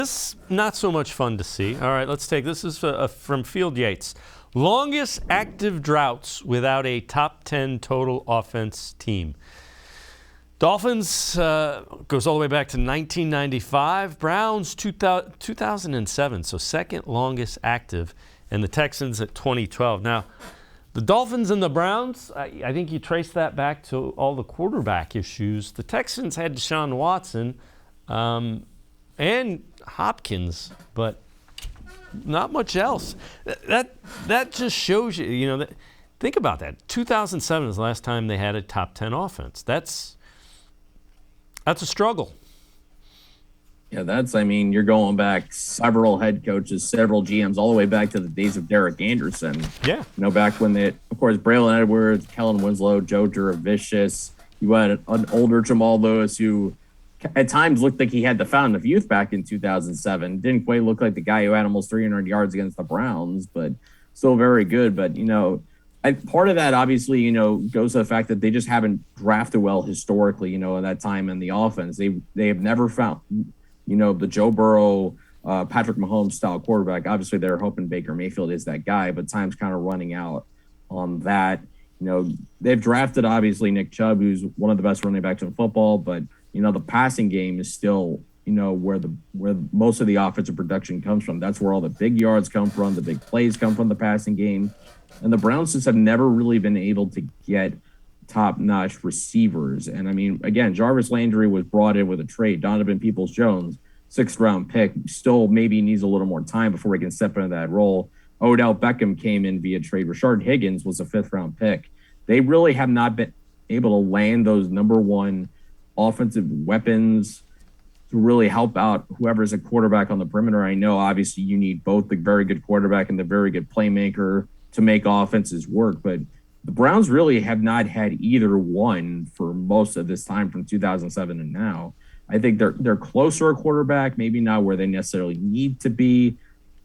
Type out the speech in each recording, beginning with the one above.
This not so much fun to see. All right, let's take this is from Field Yates. Longest active droughts without a top 10 total offense team. Dolphins goes all the way back to 1995. Browns 2007, so second longest active, and the Texans at 2012. Now, the Dolphins and the Browns, I think you trace that back to all the quarterback issues. The Texans had Deshaun Watson and Hopkins, but not much else. That just shows you, think about that. 2007 is the last time they had a top 10 offense. That's a struggle. Yeah, you're going back several head coaches, several GMs, all the way back to the days of Derek Anderson. Yeah. Back when of course, Braylon Edwards, Kellen Winslow, Joe Jurevicius. You had an older Jamal Lewis who at times looked like he had the fountain of youth back in 2007. Didn't quite look like the guy who had almost 300 yards against the Browns, but still very good. But, part of that obviously, goes to the fact that they just haven't drafted well historically, in that time in the offense. They have never found, the Joe Burrow, Patrick Mahomes style quarterback. Obviously, they're hoping Baker Mayfield is that guy, but time's kind of running out on that. They've drafted obviously Nick Chubb, who's one of the best running backs in football, but the passing game is still, where most of the offensive production comes from. That's where all the big yards come from, the big plays come from the passing game. And the Browns just have never really been able to get top-notch receivers. And again, Jarvis Landry was brought in with a trade. Donovan Peoples-Jones, 6th-round pick, still maybe needs a little more time before he can step into that role. Odell Beckham came in via trade. Rashard Higgins was a 5th-round pick. They really have not been able to land those number one offensive weapons to really help out whoever's a quarterback on the perimeter. I know obviously you need both the very good quarterback and the very good playmaker to make offenses work, but the Browns really have not had either one for most of this time from 2007 and now. I think they're closer to quarterback, maybe not where they necessarily need to be,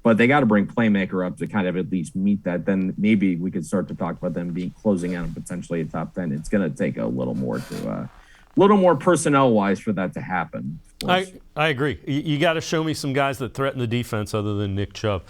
but they got to bring playmaker up to kind of at least meet that. Then maybe we could start to talk about them closing out potentially a top 10. It's going to take a little more personnel-wise for that to happen. I agree. You got to show me some guys that threaten the defense other than Nick Chubb.